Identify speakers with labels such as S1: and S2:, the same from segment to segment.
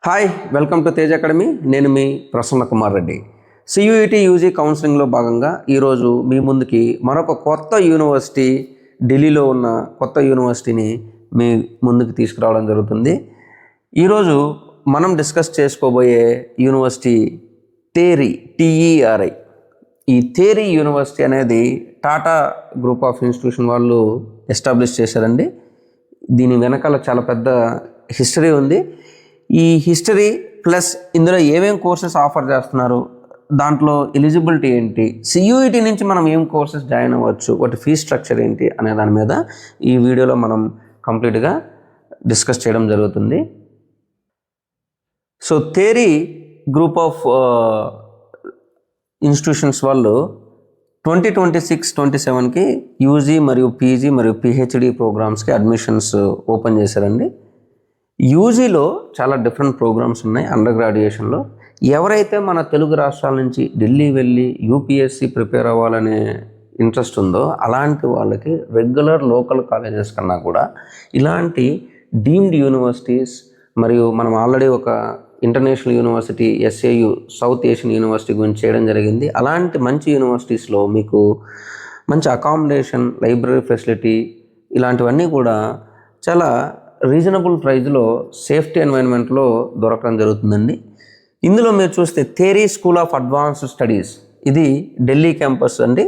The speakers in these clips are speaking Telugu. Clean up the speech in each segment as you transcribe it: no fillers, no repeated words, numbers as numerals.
S1: Hi, welcome to Tej academy. నేను మీ ప్రసన్న కుమార్ రెడ్డి. సియూఈటీ యూజీ కౌన్సిలింగ్లో భాగంగా ఈరోజు మీ ముందుకి మరొక కొత్త యూనివర్సిటీ, ఢిల్లీలో ఉన్న కొత్త యూనివర్సిటీని మీ ముందుకు తీసుకురావడం జరుగుతుంది. ఈరోజు మనం డిస్కస్ చేసుకోబోయే యూనివర్సిటీ TERI. ఈ TERI యూనివర్సిటీ అనేది టాటా గ్రూప్ ఆఫ్ ఇన్స్టిట్యూషన్ వాళ్ళు ఎస్టాబ్లిష్ చేశారండి. దీని వెనకాల చాలా పెద్ద హిస్టరీ ఉంది. ఈ హిస్టరీ ప్లస్ ఇందులో ఏమేమి కోర్సెస్ ఆఫర్ చేస్తున్నారు, దాంట్లో ఎలిజిబిలిటీ ఏంటి, సియూఈటీ నుంచి మనం ఏం కోర్సెస్ జాయిన్ అవ్వచ్చు, వాటి ఫీ స్ట్రక్చర్ ఏంటి అనే దాని మీద ఈ వీడియోలో మనం కంప్లీట్గా డిస్కస్ చేయడం జరుగుతుంది. So TERI group of institutions వాళ్ళు 2026-27కి యూజీ మరియు పీజీ మరియు పిహెచ్డి ప్రోగ్రామ్స్కి అడ్మిషన్స్ ఓపెన్ చేశారండి. యూజీలో చాలా డిఫరెంట్ ప్రోగ్రామ్స్ ఉన్నాయి. అండర్ గ్రాడ్యుయేషన్లో ఎవరైతే మన తెలుగు రాష్ట్రాల నుంచి ఢిల్లీ వెళ్ళి యూపీఎస్సీ ప్రిపేర్ అవ్వాలనే ఇంట్రెస్ట్ ఉందో అలాంటి వాళ్ళకి రెగ్యులర్ లోకల్ కాలేజెస్ కన్నా కూడా ఇలాంటి డీమ్డ్ యూనివర్సిటీస్, మరియు మనం ఆల్రెడీ ఒక international university SAU south Asian university గురించి చేయడం జరిగింది. అలాంటి మంచి యూనివర్సిటీస్లో మీకు మంచి అకామిడేషన్, లైబ్రరీ ఫెసిలిటీ ఇలాంటివన్నీ కూడా చాలా రీజనబుల్ ప్రైస్లో సేఫ్టీ ఎన్వైరన్మెంట్లో దొరకడం జరుగుతుందండి. ఇందులో మీరు చూస్తే TERI school of advanced studies, ఇది ఢిల్లీ క్యాంపస్ అండి.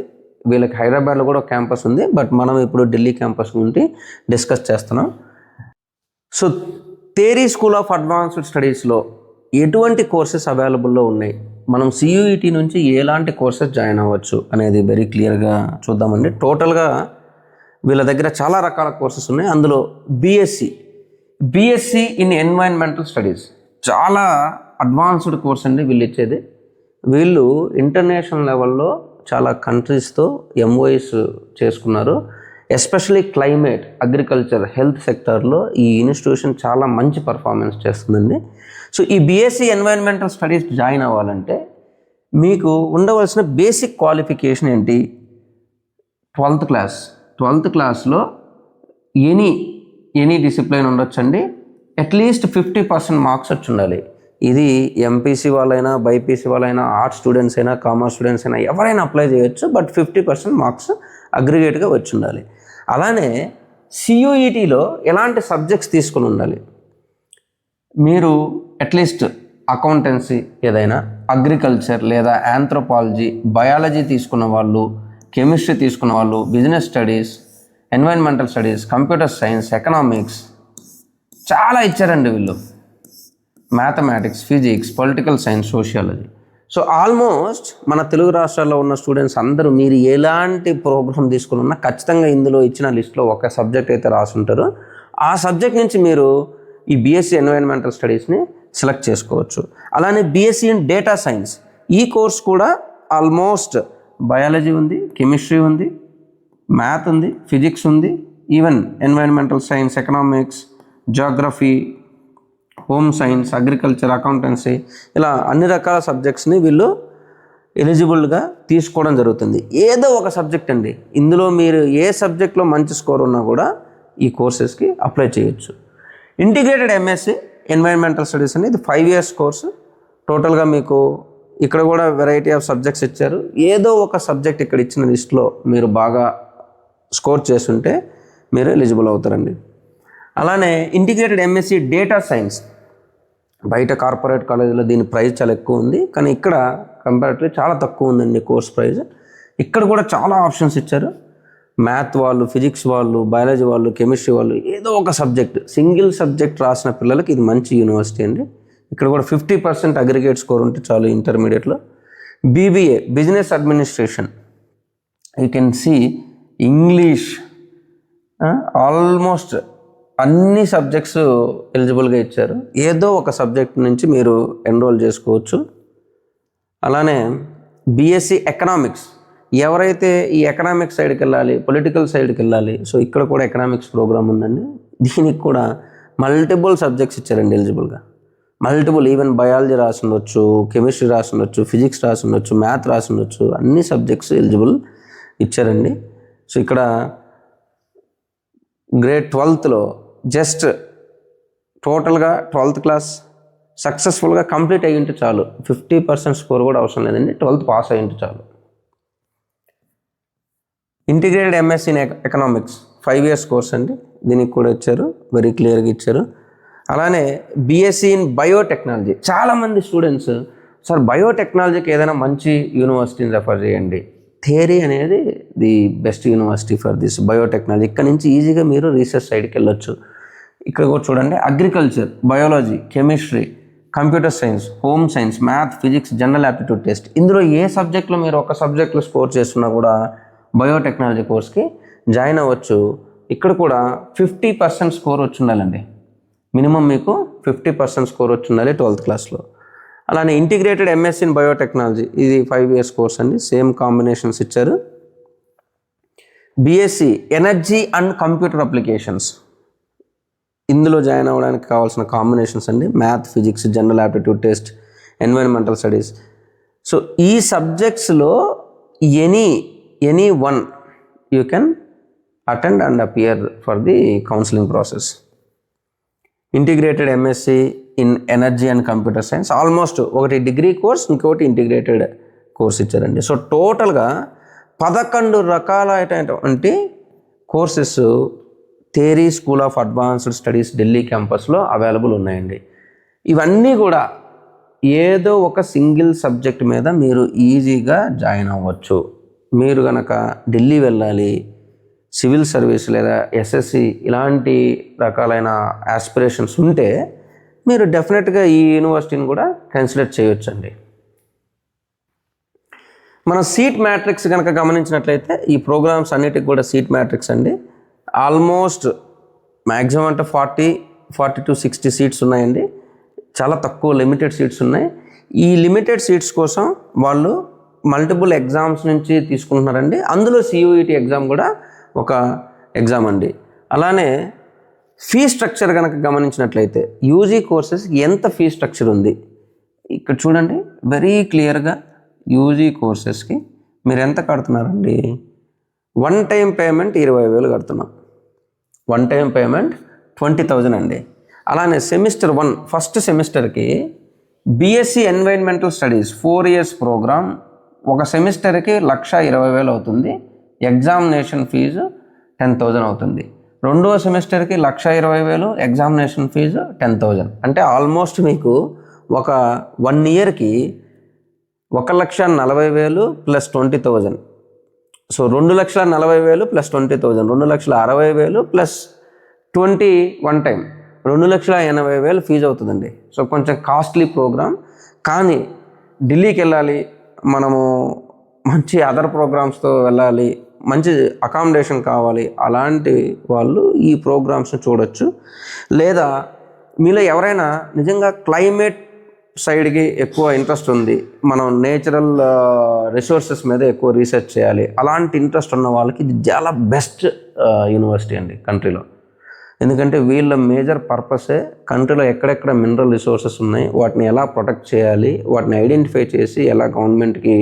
S1: వీళ్ళకి హైదరాబాద్లో కూడా క్యాంపస్ ఉంది, బట్ మనం ఇప్పుడు ఢిల్లీ క్యాంపస్ గురించి డిస్కస్ చేస్తున్నాం. So TERI school of advanced స్టడీస్లో ఎటువంటి కోర్సెస్ అవైలబుల్లో ఉన్నాయి, మనం సియూఈటీ నుంచి ఎలాంటి కోర్సెస్ జాయిన్ అవ్వచ్చు అనేది వెరీ క్లియర్గా చూద్దామండి. టోటల్గా వీళ్ళ దగ్గర చాలా రకాల కోర్సెస్ ఉన్నాయి. అందులో బీఎస్సీ ఇన్ ఎన్వైరన్మెంటల్ స్టడీస్ చాలా అడ్వాన్స్డ్ కోర్స్ అండి వీళ్ళు ఇచ్చేది. వీళ్ళు ఇంటర్నేషనల్ లెవెల్లో చాలా కంట్రీస్తో MOUs చేసుకున్నారు. ఎస్పెషలీ క్లైమేట్, అగ్రికల్చర్, హెల్త్ సెక్టార్లో ఈ ఇన్స్టిట్యూషన్ చాలా మంచి పర్ఫార్మెన్స్ చేస్తుందండి. సో ఈ బీఎస్సీ ఎన్వైరన్మెంటల్ స్టడీస్ జాయిన్ అవ్వాలంటే మీకు ఉండవలసిన బేసిక్ క్వాలిఫికేషన్ ఏంటి? 12th క్లాస్లో ఎనీ డిసిప్లిన్ ఉండొచ్చండి. అట్లీస్ట్ 50% మార్క్స్ వచ్చి ఉండాలి. ఇది ఎంపీసీ వాళ్ళైనా, బైపీసీ వాళ్ళైనా, ఆర్ట్స్ స్టూడెంట్స్ అయినా, కామర్స్ స్టూడెంట్స్ అయినా ఎవరైనా అప్లై చేయొచ్చు. బట్ 50% మార్క్స్ అగ్రిగేట్గా వచ్చి ఉండాలి. అలానే సియూఈటీలో ఎలాంటి సబ్జెక్ట్స్ తీసుకుని ఉండాలి? మీరు అట్లీస్ట్ అకౌంటెన్సీ ఏదైనా, అగ్రికల్చర్ లేదా ఆంథ్రోపాలజీ, బయాలజీ తీసుకున్న వాళ్ళు, కెమిస్ట్రీ తీసుకున్న వాళ్ళు, business studies, environmental studies, computer science, economics చాలా ఇచ్చారండి వీళ్ళు. Mathematics, physics, political science, sociology. So almost మన తెలుగు రాష్ట్రాల్లో ఉన్న స్టూడెంట్స్ అందరూ మీరు ఎలాంటి ప్రోగ్రామ్ తీసుకుని ఉన్నా ఖచ్చితంగా ఇందులో ఇచ్చిన లిస్ట్లో ఒక సబ్జెక్ట్ అయితే రాసి ఉంటారు. ఆ సబ్జెక్ట్ నుంచి మీరు ఈ బీఎస్సీ ఎన్వైరన్మెంటల్ స్టడీస్ని సెలెక్ట్ చేసుకోవచ్చు. అలానే బీఎస్సీ ఇన్ డేటా సైన్స్, ఈ కోర్స్ కూడా ఆల్మోస్ట్ బయాలజీ ఉంది, కెమిస్ట్రీ ఉంది, మ్యాథ్ ఉంది, ఫిజిక్స్ ఉంది, even environmental science, economics, geography, home science, agriculture, accountancy, ఇలా అన్ని రకాల సబ్జెక్ట్స్ని వీళ్ళు ఎలిజిబుల్గా తీసుకోవడం జరుగుతుంది. ఏదో ఒక సబ్జెక్ట్ అండి, ఇందులో మీరు ఏ సబ్జెక్ట్లో మంచి స్కోర్ ఉన్నా కూడా ఈ కోర్సెస్కి అప్లై చేయొచ్చు. ఇంటిగ్రేటెడ్ MSc ఎన్వైరన్మెంటల్ స్టడీస్ అనేది 5 years కోర్సు. టోటల్గా మీకు ఇక్కడ కూడా వెరైటీ ఆఫ్ సబ్జెక్ట్స్ ఇచ్చారు. ఏదో ఒక సబ్జెక్ట్ ఇక్కడ ఇచ్చిన లిస్ట్లో మీరు బాగా స్కోర్ చేస్తుంటే మీరు ఎలిజిబుల్ అవుతారండి. అలానే ఇంటిగ్రేటెడ్ MSc డేటా సైన్స్, బయట కార్పొరేట్ కాలేజీలో దీని ప్రైస్ చాలా ఎక్కువ ఉంది, కానీ ఇక్కడ కంపారిటివ్లీ చాలా తక్కువ ఉందండి కోర్స్ ప్రైస్. ఇక్కడ కూడా చాలా ఆప్షన్స్ ఇచ్చారు. మ్యాథ్ వాళ్ళు, ఫిజిక్స్ వాళ్ళు, బయాలజీ వాళ్ళు, కెమిస్ట్రీ వాళ్ళు, ఏదో ఒక సబ్జెక్ట్, సింగిల్ సబ్జెక్ట్ రాసిన పిల్లలకి ఇది మంచి యూనివర్సిటీ అండి. ఇక్కడ కూడా 50% అగ్రిగేట్ స్కోర్ ఉంటే చాలు ఇంటర్మీడియట్లో. BBA business administration, you can see English, almost అన్ని సబ్జెక్ట్స్ ఎలిజిబుల్గా ఇచ్చారు. ఏదో ఒక సబ్జెక్ట్ నుంచి మీరు ఎన్రోల్ చేసుకోవచ్చు. అలానే BSc ఎకనామిక్స్, ఎవరైతే ఈ ఎకనామిక్స్ సైడ్కి వెళ్ళాలి, పొలిటికల్ సైడ్కి వెళ్ళాలి, సో ఇక్కడ కూడా ఎకనామిక్స్ ప్రోగ్రామ్ ఉందండి. దీనికి కూడా మల్టిపుల్ సబ్జెక్ట్స్ ఇచ్చారండి ఎలిజిబుల్గా. ఈవెన్ బయాలజీ రాసి ఉండొచ్చు, కెమిస్ట్రీ రాసి ఉండొచ్చు, ఫిజిక్స్ రాసి ఉండొచ్చు, మ్యాథ్ రాసి ఉండొచ్చు, అన్ని సబ్జెక్ట్స్ ఎలిజిబుల్ ఇచ్చారండి. సో ఇక్కడ గ్రేడ్ 12th జస్ట్ టోటల్గా 12th క్లాస్ సక్సెస్ఫుల్గా కంప్లీట్ అయ్యి ఉంటే చాలు. 50% స్కోర్ కూడా అవసరం లేదండి, 12th పాస్ అయ్యి ఉంటే చాలు. Integrated MSc in economics 5 years course అండి, దీనికి కూడా ఇచ్చారు, వెరీ క్లియర్గా ఇచ్చారు. అలానే బీఎస్సీ ఇన్ బయోటెక్నాలజీ. చాలామంది స్టూడెంట్స్ సార్ బయోటెక్నాలజీకి ఏదైనా మంచి యూనివర్సిటీని రెఫర్ చేయండి. థియరీ అనేది the best university for this biotechnology. ఇక్కడ నుంచి ఈజీగా మీరు రీసెర్చ్ సైడ్కి వెళ్ళొచ్చు. ఇక్కడ కూడా చూడండి, agriculture, biology, chemistry, computer science, home science, math, physics, general aptitude test. ఇందులో ఏ సబ్జెక్ట్లో మీరు ఒక సబ్జెక్ట్లో స్కోర్ చేస్తున్నా కూడా బయోటెక్నాలజీ కోర్స్కి జాయిన్ అవ్వచ్చు. ఇక్కడ కూడా 50% స్కోర్ వచ్చి ఉండాలండి, మినిమం మీకు 50% స్కోర్ వచ్చి ఉండాలి 12th క్లాస్లో. అలానే ఇంటిగ్రేటెడ్ ఎంఎస్సీ ఇన్ బయోటెక్నాలజీ, ఇది 5 years కోర్స్ అండి, సేమ్ కాంబినేషన్స్ ఇచ్చారు. BSc energy and computer applications, ఇందులో జాయిన్ అవ్వడానికి కావాల్సిన కాంబినేషన్స్ అండి, math, physics, general aptitude test, environmental studies. So ఈ సబ్జెక్ట్స్లో any one you can attend and appear for the counselling process. Integrated MSc in energy and computer science, almost ఒకటి డిగ్రీ కోర్స్, ఇంకొకటి ఇంటిగ్రేటెడ్ కోర్స్ ఇచ్చారండి. సో టోటల్గా 11 రకాలైనటువంటి courses theory school of advanced studies Delhi క్యాంపస్లో అవైలబుల్ ఉన్నాయండి. ఇవన్నీ కూడా ఏదో ఒక సింగిల్ సబ్జెక్ట్ మీద మీరు ఈజీగా జాయిన్ అవ్వచ్చు. మీరు కనుక ఢిల్లీ వెళ్ళాలి, సివిల్ సర్వీస్ లేదా ఎస్ఎస్సి ఇలాంటి రకాలైన ఆస్పిరేషన్స్ ఉంటే మీరు డెఫినెట్గా ఈ యూనివర్సిటీని కూడా కన్సిడర్ చేయొచ్చండి. మన సీట్ మ్యాట్రిక్స్ కనుక గమనించినట్లయితే ఈ ప్రోగ్రామ్స్ అన్నిటికి కూడా సీట్ మ్యాట్రిక్స్ అండి. ఆల్మోస్ట్ మ్యాక్సిమం అంటే 40 to 60 సీట్స్ ఉన్నాయండి. చాలా తక్కువ లిమిటెడ్ సీట్స్ ఉన్నాయి. ఈ లిమిటెడ్ సీట్స్ కోసం వాళ్ళు మల్టిపుల్ ఎగ్జామ్స్ నుంచి తీసుకుంటున్నారండి. అందులో సియూఈటీ ఎగ్జామ్ కూడా ఒక ఎగ్జామ్ అండి. అలానే ఫీ స్ట్రక్చర్ కనుక గమనించినట్లయితే యూజీ కోర్సెస్ ఎంత ఫీ స్ట్రక్చర్ ఉంది ఇక్కడ చూడండి, వెరీ క్లియర్గా యూజీ కోర్సెస్కి మీరు ఎంత కడుతున్నారండి, 1 time పేమెంట్ 20,000 కడుతున్నాం, 1 time పేమెంట్ 20,000 అండి. అలానే సెమిస్టర్ 1 ఫస్ట్ సెమిస్టర్కి BSc environmental studies 4 years programme ఒక సెమిస్టర్కి 1,20,000 అవుతుంది. ఎగ్జామినేషన్ ఫీజు 10,000 అవుతుంది. రెండవ సెమిస్టర్కి 1,20,000, ఎగ్జామినేషన్ ఫీజు 10,000. అంటే ఆల్మోస్ట్ మీకు ఒక 1 yearకి 1,40,000 plus 20,000. So 2,40,000 plus 20,000, 2,60,000 plus 20 1 time 2,80,000 fees అవుతుందండి. సో కొంచెం కాస్ట్లీ ప్రోగ్రామ్, కానీ ఢిల్లీకి వెళ్ళాలి, మనము మంచి అదర్ ప్రోగ్రామ్స్తో వెళ్ళాలి, మంచి అకామిడేషన్ కావాలి, అలాంటి వాళ్ళు ఈ ప్రోగ్రామ్స్ని చూడొచ్చు. లేదా మీలో ఎవరైనా నిజంగా క్లైమేట్ సైడ్కి ఎక్కువ ఇంట్రెస్ట్ ఉంది, మనం నేచురల్ రిసోర్సెస్ మీద ఎక్కువ రీసెర్చ్ చేయాలి, అలాంటి ఇంట్రెస్ట్ ఉన్న వాళ్ళకి ఇది చాలా బెస్ట్ యూనివర్సిటీ అండి కంట్రీలో. ఎందుకంటే వీళ్ళ మేజర్ పర్పసే కంట్రీలో ఎక్కడెక్కడ మినరల్ రిసోర్సెస్ ఉన్నాయి, వాటిని ఎలా ప్రొటెక్ట్ చేయాలి, వాటిని ఐడెంటిఫై చేసి ఎలా గవర్నమెంట్కి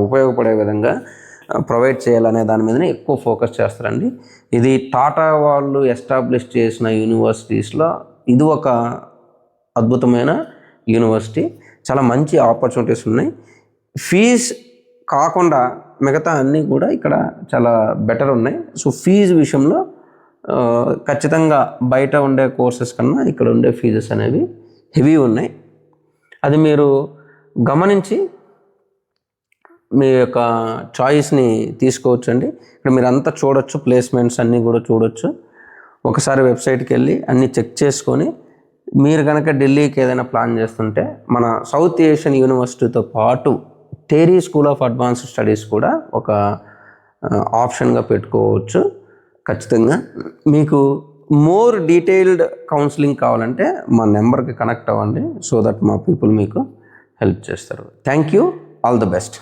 S1: ఉపయోగపడే విధంగా ప్రొవైడ్ చేయాలనే దాని మీదనే ఎక్కువ ఫోకస్ చేస్తారండి. ఇది టాటా వాళ్ళు ఎస్టాబ్లిష్ చేసిన యూనివర్సిటీస్లో ఇది ఒక అద్భుతమైన యూనివర్సిటీ. చాలా మంచి ఆపర్చునిటీస్ ఉన్నాయి. ఫీజ్ కాకుండా మిగతా అన్నీ కూడా ఇక్కడ చాలా బెటర్ ఉన్నాయి. సో ఫీజు విషయంలో ఖచ్చితంగా బయట ఉండే కోర్సెస్ కన్నా ఇక్కడ ఉండే ఫీజెస్ అనేవి హెవీ ఉన్నాయి. అది మీరు గమనించి మీ యొక్క చాయిస్ని తీసుకోవచ్చు అండి. ఇక్కడ మీరు అంతా చూడొచ్చు, ప్లేస్మెంట్స్ అన్నీ కూడా చూడొచ్చు. ఒకసారి వెబ్సైట్కి వెళ్ళి అన్నీ చెక్ చేసుకొని మీరు కనుక ఢిల్లీకి ఏదైనా ప్లాన్ చేస్తుంటే మన సౌత్ ఏషియన్ యూనివర్సిటీతో పాటు tarry school of advanced studies కూడా ఒక ఆప్షన్గా పెట్టుకోవచ్చు. ఖచ్చితంగా మీకు మోర్ డీటెయిల్డ్ కౌన్సిలింగ్ కావాలంటే మా నెంబర్కి కనెక్ట్ అవ్వండి, సో దట్ మా పీపుల్ మీకు హెల్ప్ చేస్తారు. Thank you, all the best.